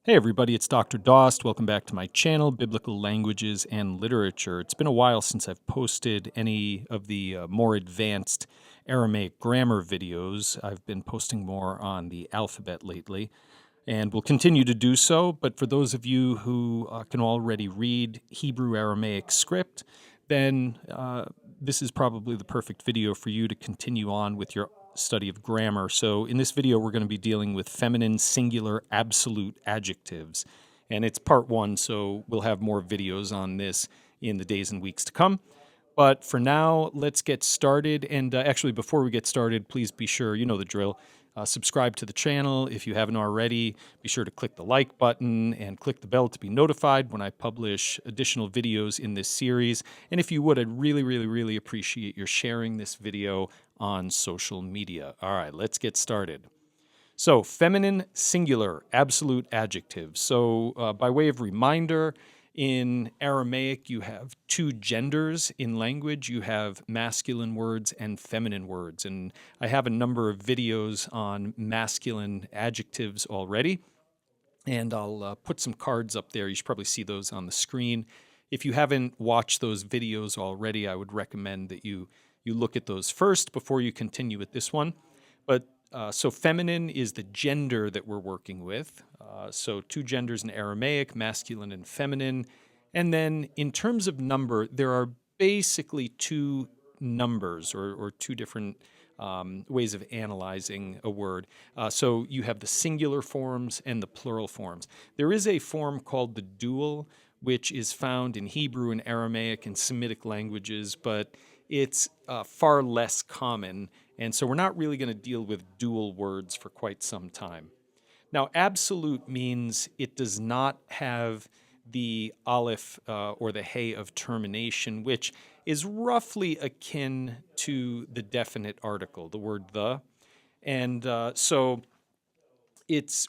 Hey everybody, it's Dr. Dost. Welcome back to my channel, Biblical Languages and Literature. It's been a while since I've posted any of the more advanced Aramaic grammar videos. I've been posting more on the alphabet lately, and will continue to do so. But for those of you who can already read Hebrew Aramaic script, then this is probably the perfect video for you to continue on with your study of grammar. So in this video, we're going to be dealing with feminine singular absolute adjectives. And it's part one, so we'll have more videos on this in the days and weeks to come. But for now, let's get started. And actually, before we get started, please be sure, you know the drill, subscribe to the channel if you haven't already. Be sure to click the like button and click the bell to be notified when I publish additional videos in this series. And if you would, I'd really appreciate your sharing this video on social media. All right, let's get started. So, feminine singular absolute adjectives. So, by way of reminder, in Aramaic, you have two genders in language. You have masculine words and feminine words. And I have a number of videos on masculine adjectives already. And I'll put some cards up there. You should probably see those on the screen. If you haven't watched those videos already, I would recommend that you look at those first before you continue with this one. But so feminine is the gender that we're working with. So two genders in Aramaic, masculine and feminine. And then in terms of number, there are basically two numbers or two different ways of analyzing a word. So you have the singular forms and the plural forms. There is a form called the dual, which is found in Hebrew and Aramaic and Semitic languages, but it's far less common. And so we're not really going to deal with dual words for quite some time. Now, absolute means it does not have the aleph or the hey of termination, which is roughly akin to the definite article, the word the. And so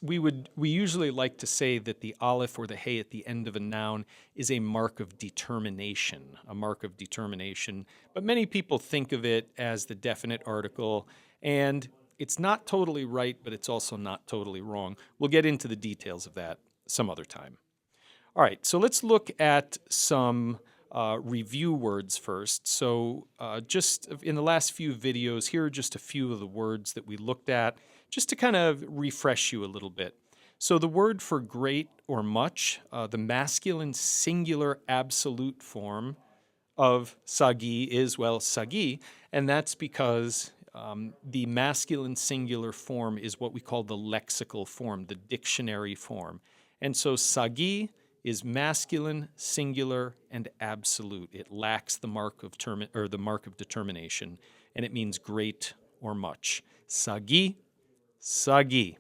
we usually like to say that the aleph or the hey at the end of a noun is a mark of determination, a mark of determination. But many people think of it as the definite article, and it's not totally right, but it's also not totally wrong. We'll get into the details of that some other time. All right, so let's look at some review words first. So just in the last few videos, here are just a few of the words that we looked at, just to kind of refresh you a little bit. So the word for great or much, the masculine singular absolute form of sagi is, well, sagi, and that's because the masculine singular form is what we call the lexical form, the dictionary form. And so sagi is masculine, singular, and absolute. It lacks the mark of the mark of determination, and it means great or much. Sagi, sagi.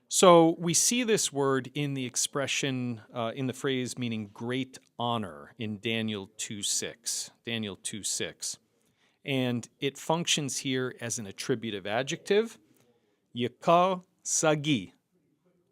So we see this word in the expression, in the phrase meaning great honor in Daniel 2:6. Daniel 2:6. And it functions here as an attributive adjective, yakar sagi,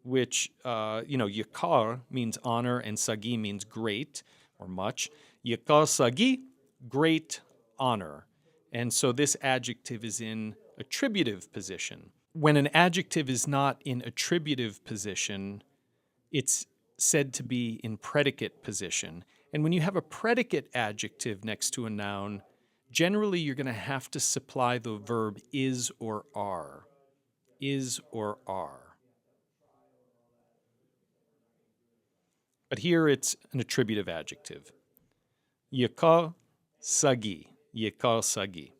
which, yakar means honor and sagi means great or much. Yakar sagi, great honor. And so this adjective is in attributive position. When an adjective is not in attributive position, it's said to be in predicate position. And when you have a predicate adjective next to a noun, generally you're going to have to supply the verb is or are. Is or are. But here it's an attributive adjective. Yakar sagi. Yakar sagi.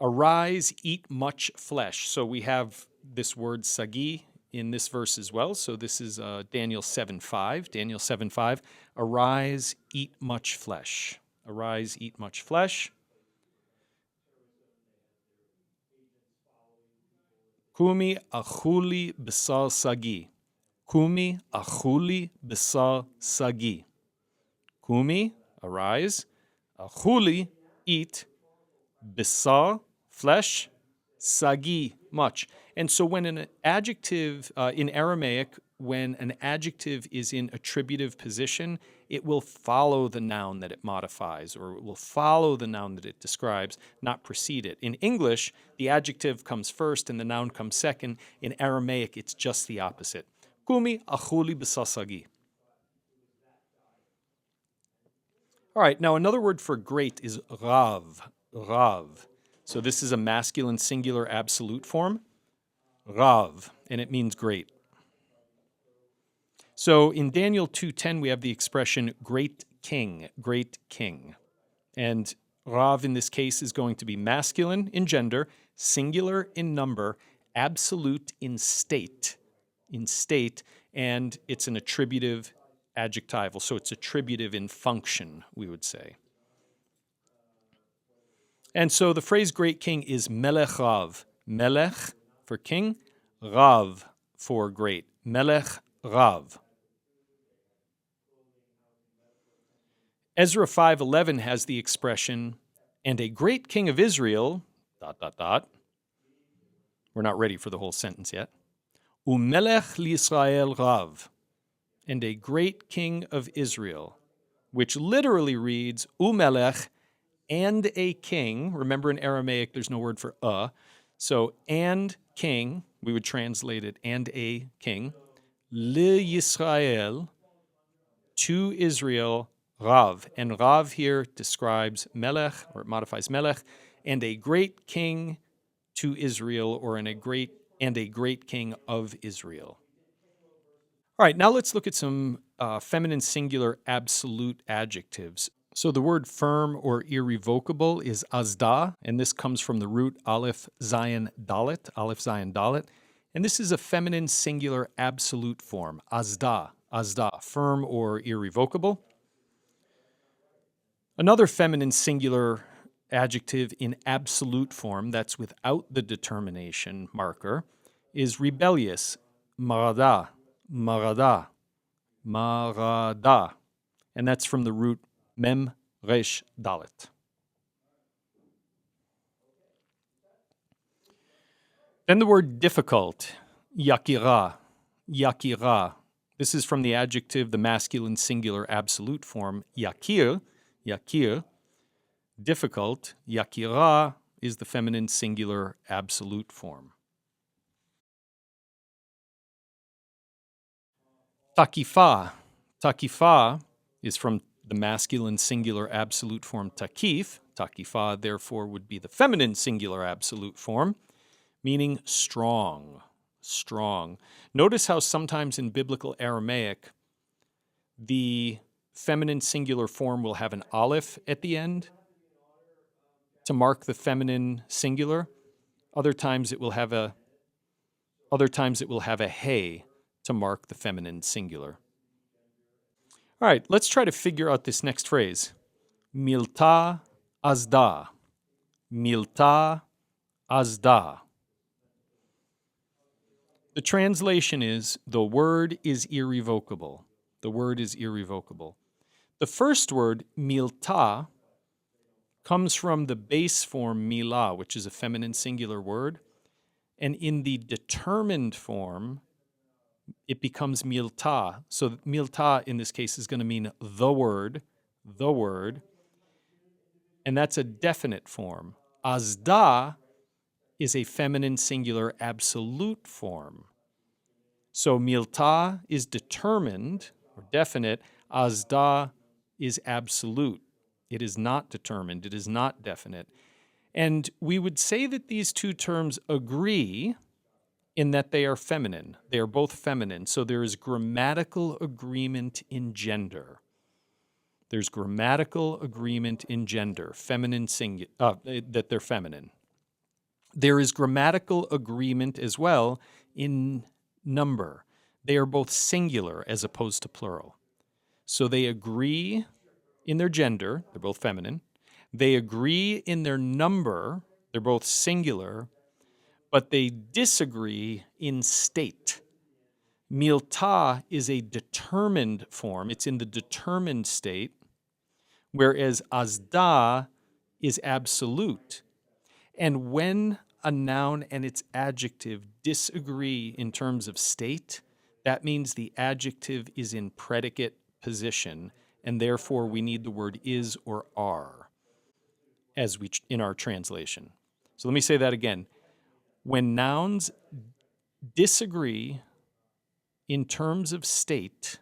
Arise, eat much flesh. So we have this word sagi in this verse as well. So this is Daniel 7:5. Daniel 7:5. Arise, eat much flesh. Arise, eat much flesh. Kumi achuli b'sar sagi. Kumi achuli b'sar sagi. Kumi, arise. Achuli, eat. B'sar, flesh. Sagi, much. And so when an adjective in Aramaic, when an adjective is in attributive position, it will follow the noun that it modifies, or it will follow the noun that it describes, not precede it. In English, the adjective comes first and the noun comes second. In Aramaic, it's just the opposite. Kumi achuli b'sasagi. All right, now another word for great is rav, rav. So this is a masculine singular absolute form, rav, and it means great. So in Daniel 2:10, we have the expression great king, great king. And rav in this case is going to be masculine in gender, singular in number, absolute in state, and it's an attributive adjectival. So it's attributive in function, we would say. And so the phrase great king is melech rav. Melech for king, rav for great. Melech rav. Ezra 5:11 has the expression, and a great king of Israel, ... We're not ready for the whole sentence yet. Umelech li'Yisrael rav. And a great king of Israel, which literally reads, Umelech, and a king. Remember in Aramaic, there's no word for a. So, and king, we would translate it, and a king. Li'Yisrael, to Israel, Rav. And Rav here describes Melech, or it modifies Melech, and a great king to Israel, or a great king of Israel. All right, now let's look at some feminine singular absolute adjectives. So the word firm or irrevocable is azda, and this comes from the root aleph zayin dalet, and this is a feminine singular absolute form, azda, firm or irrevocable. Another feminine singular adjective in absolute form, that's without the determination marker, is rebellious, marada, and that's from the root mem resh dalet. Then the word difficult, yakira. This is from the adjective, the masculine singular absolute form, yakir. Difficult, yakira, is the feminine singular absolute form. Takifa is from the masculine singular absolute form takif. Takifa, therefore, would be the feminine singular absolute form, meaning strong. Notice how sometimes in biblical Aramaic, the feminine singular form will have an aleph at the end to mark the feminine singular. Other times it will have a hey to mark the feminine singular. All right, let's try to figure out this next phrase. Milta azda. The translation is, the word is irrevocable. The first word, milta, comes from the base form milah, which is a feminine singular word. And in the determined form, it becomes milta. So milta in this case is going to mean the word, and that's a definite form. Azda is a feminine singular absolute form. So milta is determined or definite. Azda is absolute. It is not determined. It is not definite. And we would say that these two terms agree in that they are feminine. They are both feminine. So there is grammatical agreement in gender. There's grammatical agreement in gender, that they're feminine. There is grammatical agreement as well in number. They are both singular as opposed to plural. So they agree in their gender, they're both feminine. They agree in their number, they're both singular, but they disagree in state. Milta is a determined form. It's in the determined state, whereas azda is absolute. And when a noun and its adjective disagree in terms of state, That means the adjective is in predicate position, and therefore we need the word is or are in our translation. So let me say that again. When nouns disagree in terms of state,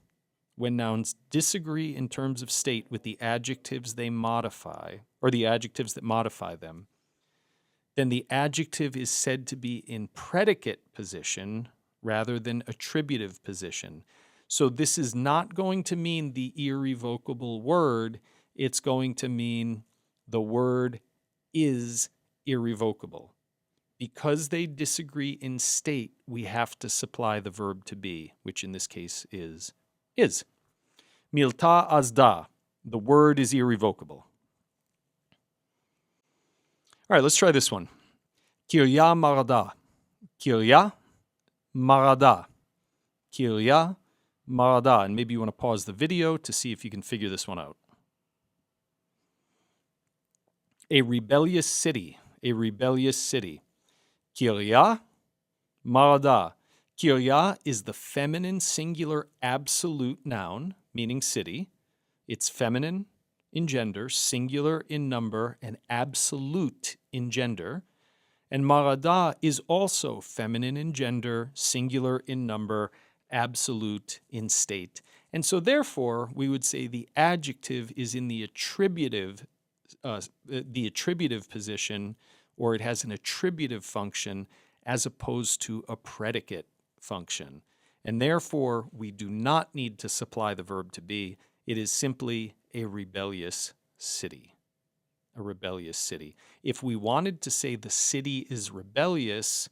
when nouns disagree in terms of state with the adjectives they modify, or the adjectives that modify them, then the adjective is said to be in predicate position rather than attributive position. So this is not going to mean the irrevocable word, it's going to mean the word is irrevocable. Because they disagree in state, we have to supply the verb to be, which in this case is. Milta azda, the word is irrevocable. All right, let's try this one. Kirya marada. Kirya marada. Kirya marada. And maybe you want to pause the video to see if you can figure this one out. A rebellious city. A rebellious city. Kirya marada. Kirya is the feminine singular absolute noun, meaning city. It's feminine in gender, singular in number, and absolute in gender. And marada is also feminine in gender, singular in number, absolute in state. And so therefore, we would say the adjective is in the attributive position, or it has an attributive function as opposed to a predicate function. And therefore, we do not need to supply the verb to be. It is simply a rebellious city. A rebellious city. If we wanted to say the city is rebellious,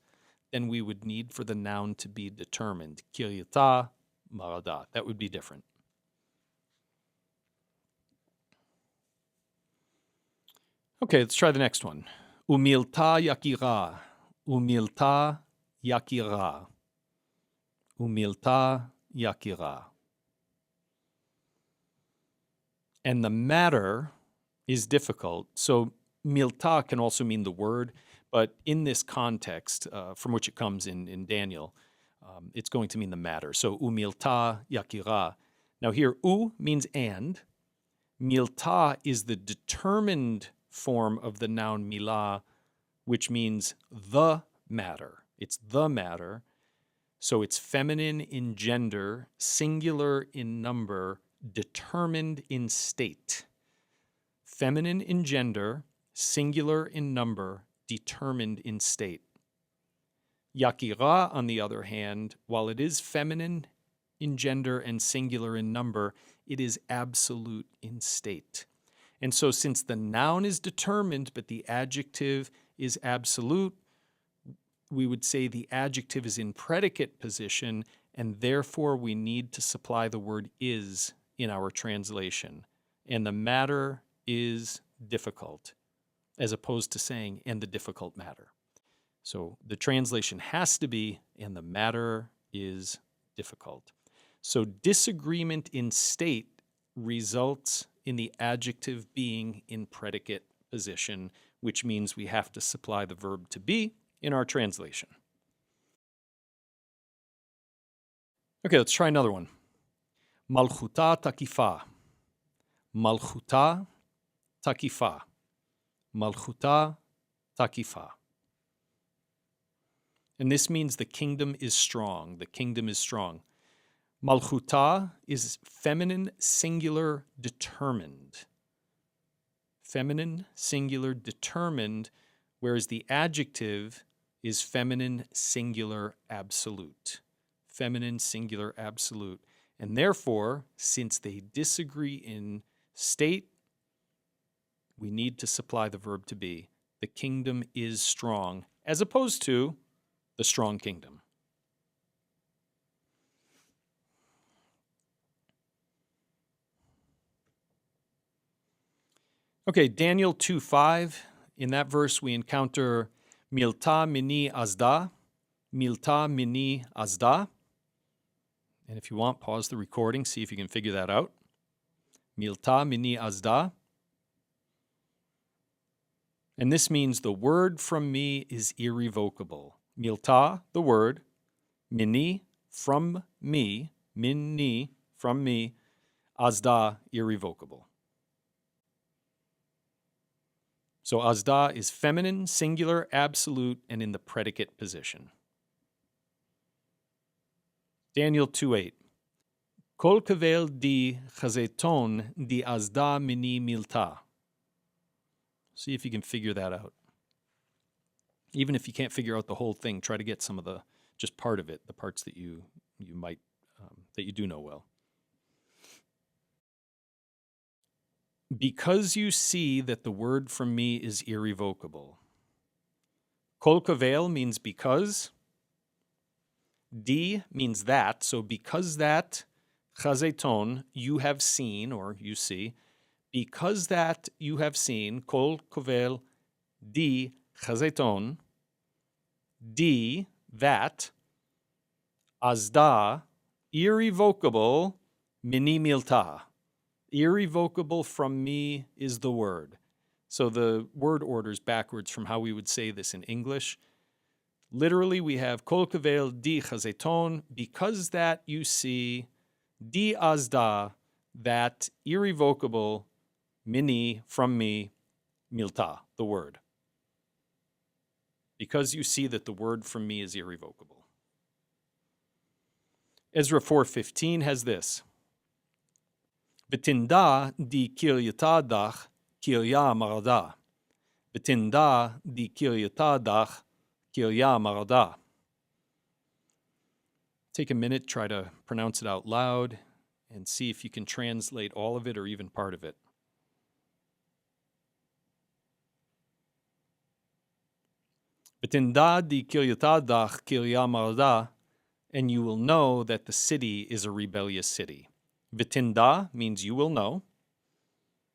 then we would need for the noun to be determined. Kiryata marada. That would be different. Okay, let's try the next one. Umilta yakira. Umilta yakira. Umilta yakira. And the matter is difficult. So milta can also mean the word, but in this context, from which it comes in Daniel, it's going to mean the matter. So umilta yakira. Now here, u means and. Milta is the determined form of the noun milah, which means the matter. It's the matter. So it's feminine in gender, singular in number, determined in state. Feminine in gender, singular in number, determined in state. Yakira, on the other hand, while it is feminine in gender and singular in number, it is absolute in state. And so since the noun is determined but the adjective is absolute, we would say the adjective is in predicate position, and therefore we need to supply the word is in our translation. And the matter is difficult, as opposed to saying, and the difficult matter. So the translation has to be, and the matter is difficult. So disagreement in state results in the adjective being in predicate position, which means we have to supply the verb to be in our translation. Okay, let's try another one. Malchuta takifa. Malchuta takifa. Malchuta takifa. And this means the kingdom is strong. The kingdom is strong. Malchuta is feminine singular determined. Feminine singular determined, whereas the adjective is feminine singular absolute. Feminine singular absolute. And therefore, since they disagree in state, we need to supply the verb to be. The kingdom is strong, as opposed to the strong kingdom. Okay, Daniel 2:5. In that verse, we encounter milta mini azda. Milta mini azda. And if you want, pause the recording, see if you can figure that out. Milta mini azda. And this means the word from me is irrevocable. Milta, the word, mini, from me, minni, from me, azda, irrevocable. So azda is feminine, singular, absolute, and in the predicate position. Daniel 2:8. Kol kavel di chazeton di azda mini milta. See if you can figure that out. Even if you can't figure out the whole thing, try to get some of the, just part of it, the parts that you might, that you do know well. Because you see that the word from me is irrevocable. Kol kavel means because. Di means that. So because that, chazeton, you have seen, or you see. Because that you have seen, kol kavel di chazeton, di, that, azda, irrevocable, mini milta. Irrevocable from me is the word. So the word order is backwards from how we would say this in English. Literally, we have kol kavel di chazeton, because that you see, di azda, that irrevocable, mini, from me, milta, the word. Because you see that the word from me is irrevocable. Ezra 4:15 has this. V'tinda di kiryata dach kirya marada. V'tinda di kiryata dach kirya marada. Take a minute, try to pronounce it out loud, and see if you can translate all of it or even part of it. V'tinda di kiryata dach kirya marada, and you will know that the city is a rebellious city. V'tinda means you will know,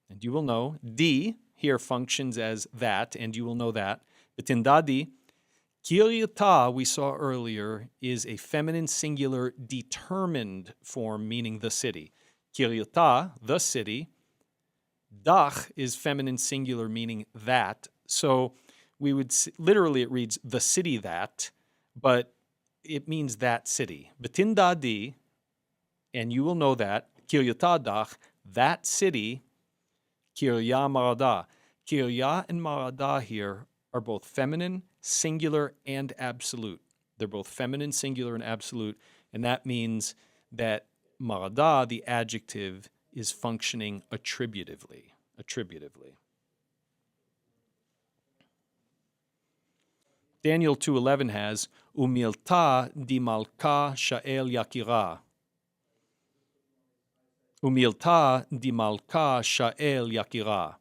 and you will know. Di here functions as that, and you will know that. V'tinda di. Kiryata, we saw earlier, is a feminine singular determined form, meaning the city. Kiryata, the city. Dach is feminine singular, meaning that. So we would, literally it reads the city that, but it means that city. V'tinda di, and you will know that, kiryata dach, that city, kirya marada. Kirya and marada here are both feminine, singular, and absolute. They're both feminine, singular, and absolute, and that means that marada, the adjective, is functioning attributively. Daniel 2:11 has, umilta di malka sha'el yakira. Umilta di malka sha'el yakira.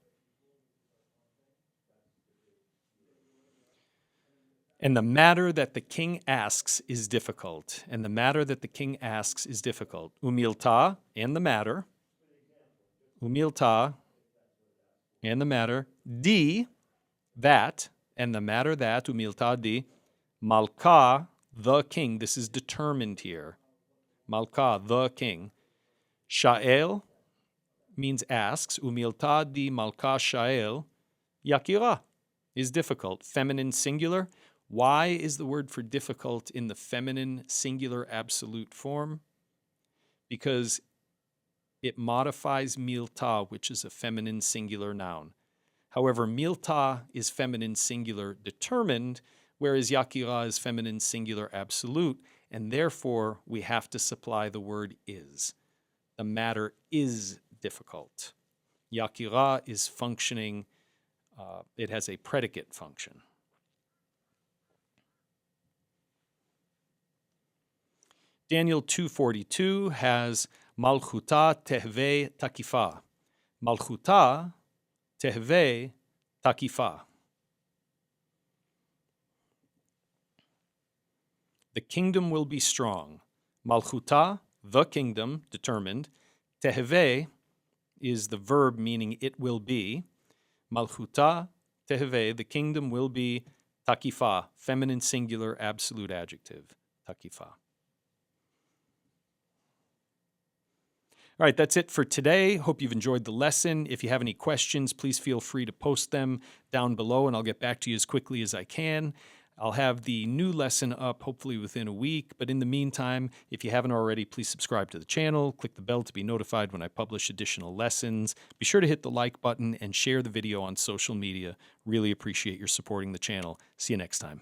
And the matter that the king asks is difficult. Umilta, and the matter. Umilta, and the matter. Di, that, and the matter that. Umilta di. Malka, the king. This is determined here. Malka, the king. Sha'el means asks. Umilta di malka sha'el. Yakira is difficult. Feminine singular. Why is the word for difficult in the feminine singular absolute form? Because it modifies milta, which is a feminine singular noun. However, milta is feminine singular determined, whereas yakira is feminine singular absolute, and therefore we have to supply the word is. The matter is difficult. Yakira is functioning, it has a predicate function. Daniel 2:42 has malchuta tehve takifa. Malchuta tehve takifa. The kingdom will be strong. Malchuta, the kingdom, determined. Tehve is the verb meaning it will be. Malchuta tehve, the kingdom will be takifa, feminine singular absolute adjective, takifa. All right, that's it for today. Hope you've enjoyed the lesson. If you have any questions, please feel free to post them down below, and I'll get back to you as quickly as I can. I'll have the new lesson up hopefully within a week, but in the meantime, if you haven't already, please subscribe to the channel, click the bell to be notified when I publish additional lessons. Be sure to hit the like button and share the video on social media. Really appreciate your supporting the channel. See you next time.